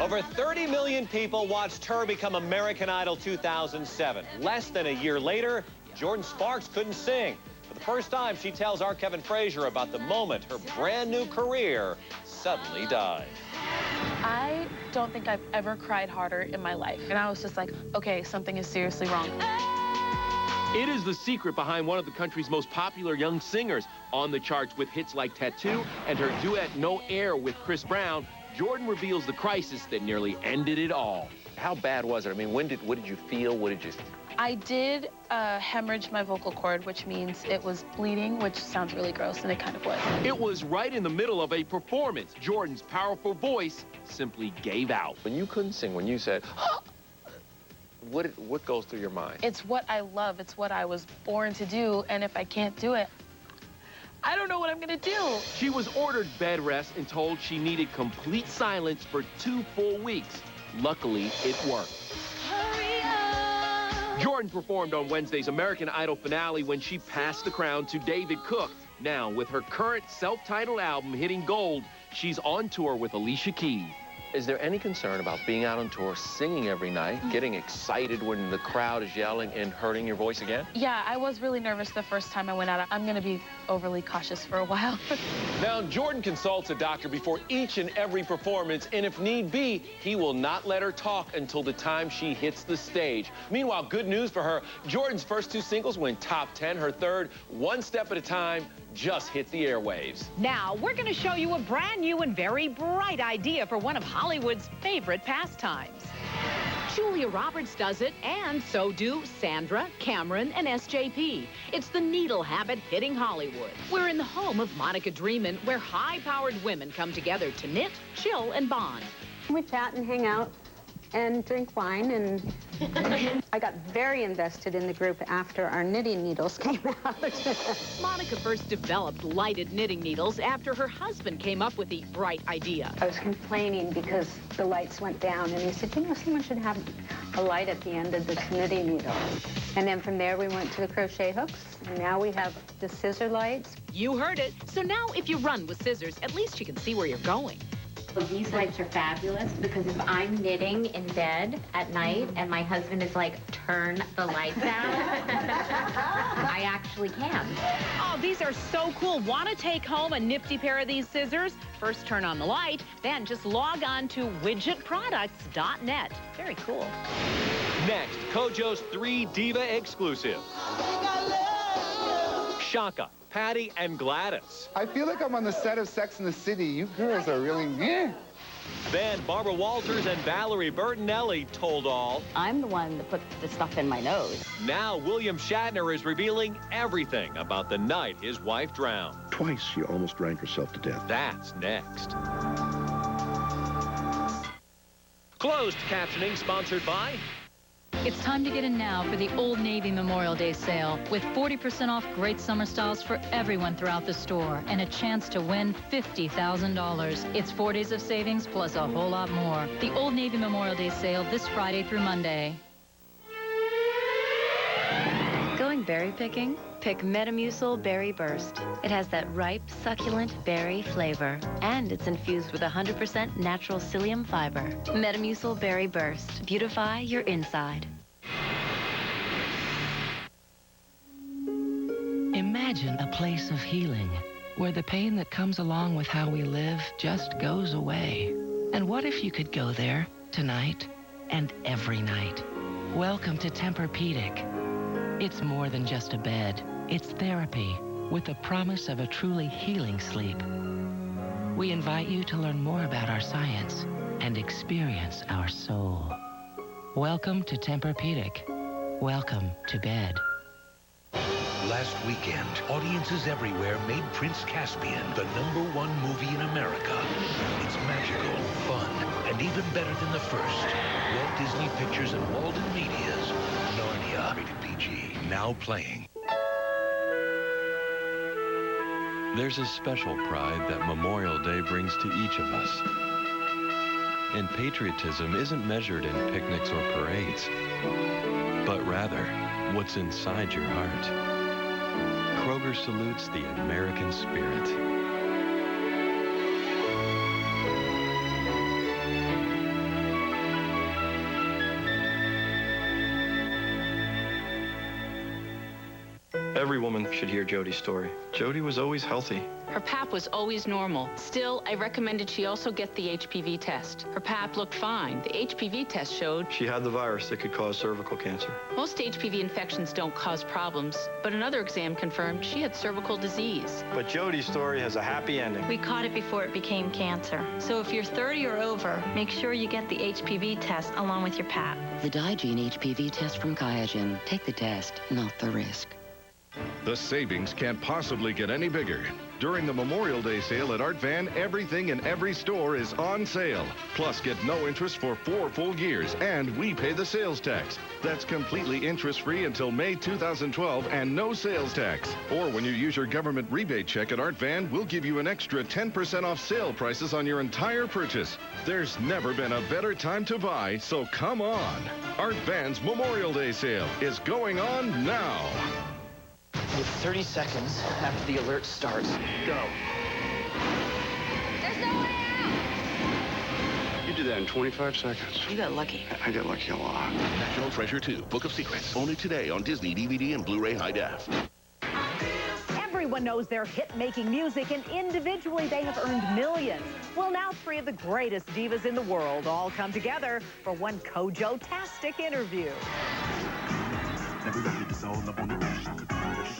Over 30 million people watched her become American Idol 2007. Less than a year later, Jordin Sparks couldn't sing. For the first time, she tells our Kevin Frazier about the moment her brand new career suddenly died. I don't think I've ever cried harder in my life. And I was just like, okay, something is seriously wrong. It is the secret behind one of the country's most popular young singers. On the charts with hits like Tattoo and her duet No Air with Chris Brown, Jordin reveals the crisis that nearly ended it all. How bad was it? I mean, what did you feel? What did you... I did hemorrhage my vocal cord, which means it was bleeding, which sounds really gross, and it kind of was. It was right in the middle of a performance. Jordin's powerful voice simply gave out. When you couldn't sing, when you said, what goes through your mind? It's what I love. It's what I was born to do, and if I can't do it, I don't know what I'm gonna do. She was ordered bed rest and told she needed complete silence for 2 full weeks. Luckily, it worked. Jordin performed on Wednesday's American Idol finale when she passed the crown to David Cook. Now, with her current self-titled album hitting gold, she's on tour with Alicia Keys. Is there any concern about being out on tour, singing every night, getting excited when the crowd is yelling and hurting your voice again? Yeah, I was really nervous the first time I went out. I'm gonna be overly cautious for a while. Now, Jordin consults a doctor before each and every performance, and if need be, he will not let her talk until the time she hits the stage. Meanwhile, good news for her, Jordin's first 2 singles went top 10. Her third, One Step at a Time, just hit the airwaves. Now, we're going to show you a brand new and very bright idea for one of Hollywood's favorite pastimes. Julia Roberts does it, and so do Sandra, Cameron, and SJP. It's the needle habit hitting Hollywood. We're in the home of Monica Dreamin', where high-powered women come together to knit, chill, and bond. We chat and hang out and drink wine, and I got very invested in the group after our knitting needles came out. Monica first developed lighted knitting needles after her husband came up with the bright idea. I was complaining because the lights went down, and he said, you know, someone should have a light at the end of this knitting needle. And then from there, we went to the crochet hooks, and now we have the scissor lights. You heard it. So now if you run with scissors, at least you can see where you're going. These lights are fabulous because if I'm knitting in bed at night and my husband is like, turn the lights out, I actually can. Oh, these are so cool. Want to take home a nifty pair of these scissors? First turn on the light, then just log on to widgetproducts.net. Very cool. Next, Kojo's 3 Diva exclusive. Shaka, Patty, and Gladys. I feel like I'm on the set of Sex and the City. You girls are really, Then Barbara Walters and Valerie Bertinelli told all. I'm the one that put the stuff in my nose. Now William Shatner is revealing everything about the night his wife drowned. Twice she almost drank herself to death. That's next. Closed captioning sponsored by... It's time to get in now for the Old Navy Memorial Day sale with 40% off great summer styles for everyone throughout the store and a chance to win $50,000. It's 4 days of savings plus a whole lot more. The Old Navy Memorial Day sale this Friday through Monday. Going berry picking? Pick Metamucil Berry Burst. It has that ripe, succulent berry flavor, and it's infused with 100% natural psyllium fiber. Metamucil Berry Burst. Beautify your inside. Imagine a place of healing, where the pain that comes along with how we live just goes away. And what if you could go there tonight and every night? Welcome to Tempur-Pedic. It's more than just a bed. It's therapy with the promise of a truly healing sleep. We invite you to learn more about our science and experience our soul. Welcome to Tempur-Pedic. Welcome to bed. Last weekend, audiences everywhere made Prince Caspian the #1 movie in America. It's magical, fun, and even better than the first. Walt Disney Pictures and Walden Media's Narnia, rated PG, now playing. There's a special pride that Memorial Day brings to each of us. And patriotism isn't measured in picnics or parades, but rather what's inside your heart. Kroger salutes the American spirit. Every woman should hear Jodi's story. Jodi was always healthy. Her pap was always normal. Still, I recommended she also get the HPV test. Her pap looked fine. The HPV test showed She had the virus that could cause cervical cancer. most HPV infections don't cause problems, but another exam confirmed she had cervical disease. But Jodi's story has a happy ending. We caught it before it became cancer. So if you're 30 or over, make sure you get the HPV test along with your pap. The Digene HPV test from QIAGEN. Take the test, not the risk. The savings can't possibly get any bigger. During the Memorial Day sale at Art Van, everything in every store is on sale. Plus, get no interest for 4 full years, and we pay the sales tax. That's completely interest-free until May 2012 and no sales tax. Or when you use your government rebate check at Art Van, we'll give you an extra 10% off sale prices on your entire purchase. There's never been a better time to buy, so come on. Art Van's Memorial Day sale is going on now. You have 30 seconds after the alert starts. Go. There's no way out! You did that in 25 seconds. You got lucky. I get lucky a lot. National Treasure 2, Book of Secrets. Only today on Disney DVD and Blu-ray High Def. Everyone knows their hit-making music, and individually they have earned millions. Well, now 3 of the greatest divas in the world all come together for one Kojo-tastic interview.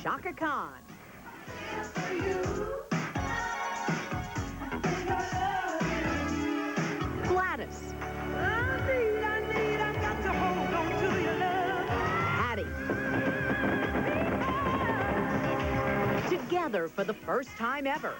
Shaka Khan. Gladys. Hattie. Together for the first time ever.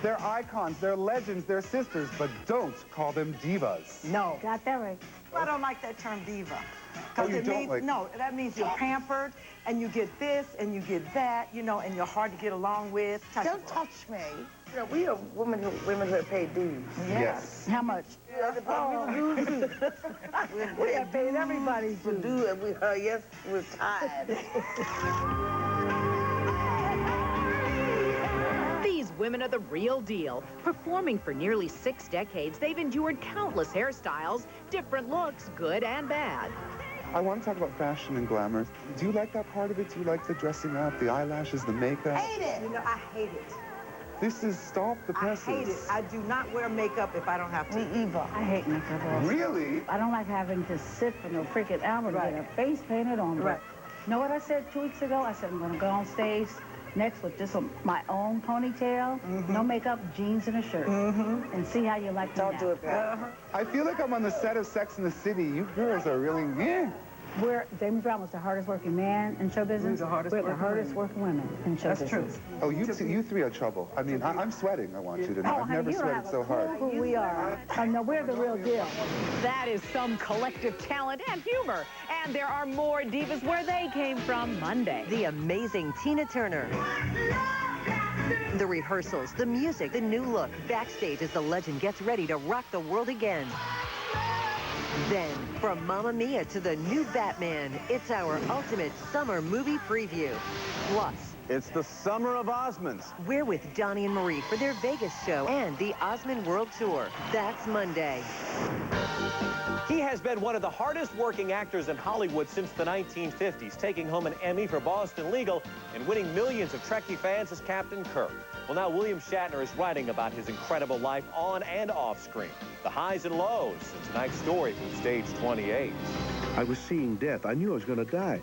They're icons, they're legends, they're sisters, but don't call them divas. No. Got that right. I don't like that term diva. Oh, you it don't means, like... No, that means you're pampered, and you get this, and you get that, you know, and you're hard to get along with. Don't touch me. You know, we are women who have paid dues. Yes. How much? We have paid everybody's dues. And yes, we're tired. These women are the real deal. Performing for nearly 6 decades, they've endured countless hairstyles, different looks, good and bad. I want to talk about fashion and glamour. Do you like that part of it? Do you like the dressing up, the eyelashes, the makeup? Hate it. You know, I hate it. This is stop the presses. I hate it. I do not wear makeup if I don't have to. Me either. I hate makeup also. Really? I don't like having to sit for no freaking hour to get a face painted on. Right. You know what I said 2 weeks ago? I said I'm going to go on stage next with just my own ponytail, no makeup, jeans, and a shirt, and see how you like me now. Don't do it, Pat. I feel like I'm on the set of Sex and the City. You girls are really, James Brown was the hardest working man in show business. We're the hardest working women in show business. That's true. Oh, you 3 are trouble. I mean, I'm sweating, I want you to know. I've never sweated so hard. Who we are. I know we're the real deal. That is some collective talent and humor. And there are more divas where they came from Monday. The amazing Tina Turner. The rehearsals, the music, the new look. Backstage as the legend gets ready to rock the world again. Then, from Mamma Mia to the new Batman, it's our ultimate summer movie preview. Plus, it's the Summer of Osmonds. We're with Donnie and Marie for their Vegas show and the Osmond World Tour. That's Monday. He has been one of the hardest working actors in Hollywood since the 1950s, taking home an Emmy for Boston Legal and winning millions of Trekkie fans as Captain Kirk. Well, now William Shatner is writing about his incredible life on and off screen, the highs and lows. In tonight's story from Stage 28. I was seeing death. I knew I was going to die.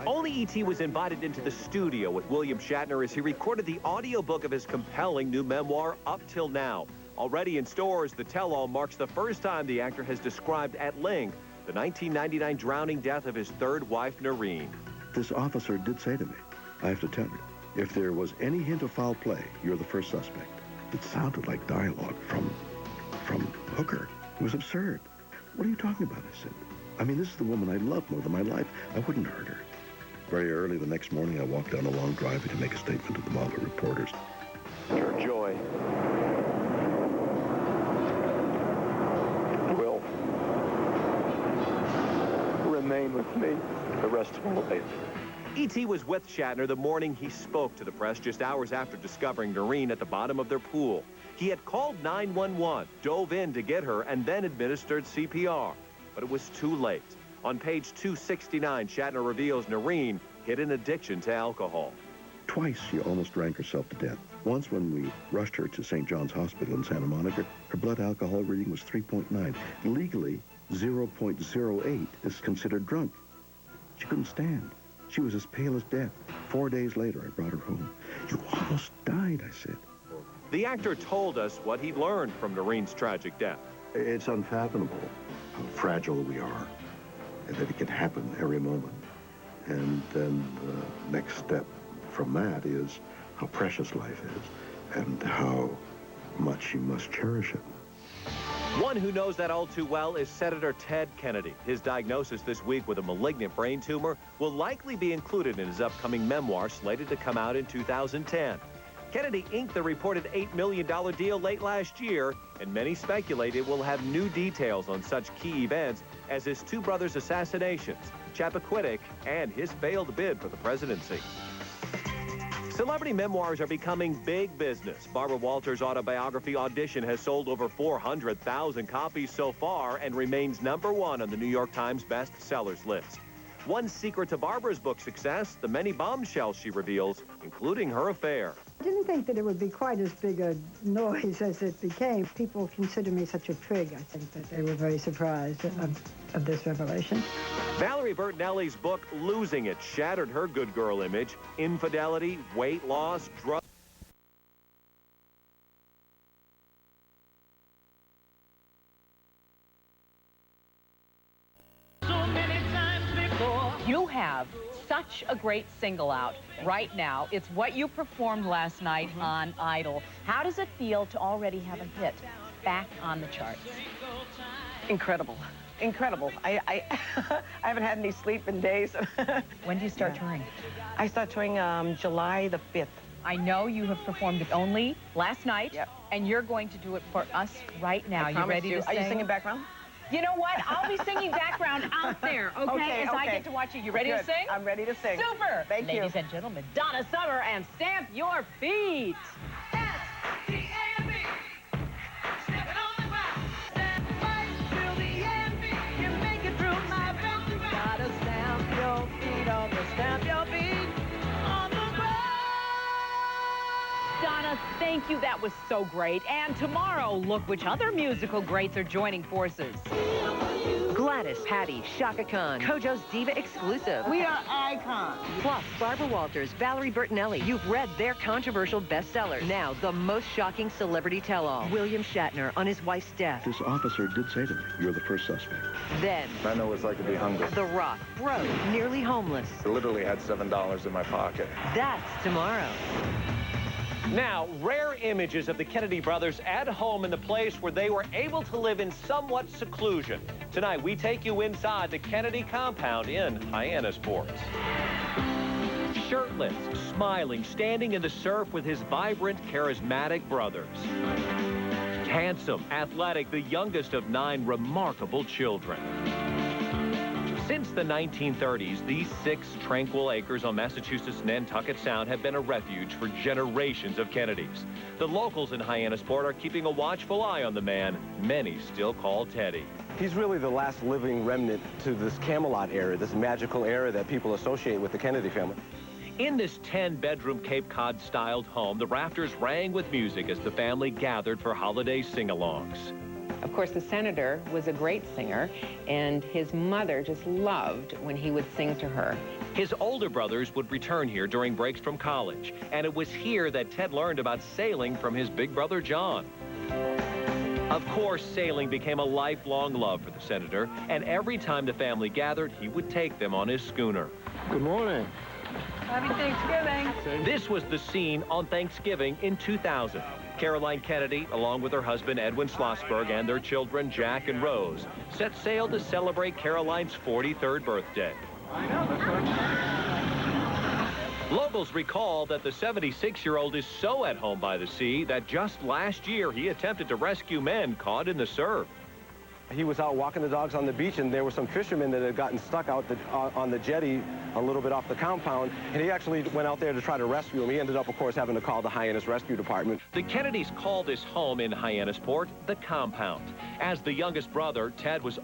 Only E.T. was invited into the studio with William Shatner as he recorded the audiobook of his compelling new memoir, Up Till Now. Already in stores, the tell-all marks the first time the actor has described at length the 1999 drowning death of his third wife, Noreen. This officer did say to me, I have to tell you, if there was any hint of foul play, you're the first suspect. It sounded like dialogue from Hooker. It was absurd. What are you talking about? I said. I mean, this is the woman I love more than my life. I wouldn't hurt her. Very early the next morning, I walked down a long driveway to make a statement to the mob of reporters. Your joy will remain with me the rest of my life. E.T. was with Shatner the morning he spoke to the press just hours after discovering Noreen at the bottom of their pool. He had called 911, dove in to get her, and then administered CPR. But it was too late. On page 269, Shatner reveals Noreen hid an addiction to alcohol. Twice, she almost drank herself to death. Once, when we rushed her to St. John's Hospital in Santa Monica, her blood alcohol reading was 3.9. Legally, 0.08 is considered drunk. She couldn't stand. She was as pale as death. 4 days later, I brought her home. You almost died, I said. The actor told us what he learned from Noreen's tragic death. It's unfathomable how fragile we are, and that it can happen every moment. And then the next step from that is how precious life is, and how much you must cherish it. One who knows that all too well is Senator Ted Kennedy. His diagnosis this week with a malignant brain tumor will likely be included in his upcoming memoir, slated to come out in 2010. Kennedy inked the reported $8 million deal late last year, and many speculate it will have new details on such key events as his two brothers' assassinations, Chappaquiddick, and his failed bid for the presidency. Celebrity memoirs are becoming big business. Barbara Walters' autobiography Audition has sold over 400,000 copies so far and remains #1 on the New York Times bestsellers list. One secret to Barbara's book success, the many bombshells she reveals, including her affair. I didn't think that it would be quite as big a noise as it became. People consider me such a prig. I think that they were very surprised of this revelation. Valerie Bertinelli's book, Losing It, shattered her good girl image. Infidelity, weight loss, drugs. You have such a great single out right now. It's what you performed last night on Idol. How does it feel to already have a hit back on the charts? Incredible. Incredible. I haven't had any sleep in days. When do you start touring? I start touring July the 5th. I know you have performed it only last night, and you're going to do it for us right now. You ready to sing? Are you singing background? You know what? I'll be singing background out there, okay? As I get to watch you. You ready to sing? I'm ready to sing. Super! Thank you. Ladies and gentlemen, Donna Summer and Stamp Your Feet. Donna, thank you. That was so great. And tomorrow, look which other musical greats are joining forces. Gladys, Patty, Shaka Khan, Kojo's Diva exclusive. We are icons. Plus, Barbara Walters, Valerie Bertinelli. You've read their controversial bestseller. Now, the most shocking celebrity tell-all. William Shatner on his wife's death. This officer did say to me, "You're the first suspect." Then, I know what it's like to be hungry. The Rock, broke, nearly homeless. I literally had $7 in my pocket. That's tomorrow. Now, rare images of the Kennedy brothers at home in the place where they were able to live in somewhat seclusion. Tonight, we take you inside the Kennedy compound in Hyannisport. Shirtless, smiling, standing in the surf with his vibrant, charismatic brothers. Handsome, athletic, the youngest of 9 remarkable children. Since the 1930s, these 6 tranquil acres on Massachusetts' Nantucket Sound have been a refuge for generations of Kennedys. The locals in Hyannisport are keeping a watchful eye on the man many still call Teddy. He's really the last living remnant to this Camelot era, this magical era that people associate with the Kennedy family. In this 10-bedroom Cape Cod-styled home, the rafters rang with music as the family gathered for holiday sing-alongs. Of course, the senator was a great singer, and his mother just loved when he would sing to her. His older brothers would return here during breaks from college, and it was here that Ted learned about sailing from his big brother, John. Of course, sailing became a lifelong love for the senator, and every time the family gathered, he would take them on his schooner. Good morning. Happy Thanksgiving. This was the scene on Thanksgiving in 2000. Caroline Kennedy, along with her husband Edwin Schlossberg and their children Jack and Rose, set sail to celebrate Caroline's 43rd birthday. I know, that's right. Locals recall that the 76-year-old is so at home by the sea that just last year he attempted to rescue men caught in the surf. He was out walking the dogs on the beach, and there were some fishermen that had gotten stuck out on the jetty a little bit off the compound, and he actually went out there to try to rescue them. He ended up, of course, having to call the Hyannis Rescue Department. The Kennedys call this home in Hyannisport the compound. As the youngest brother, Ted was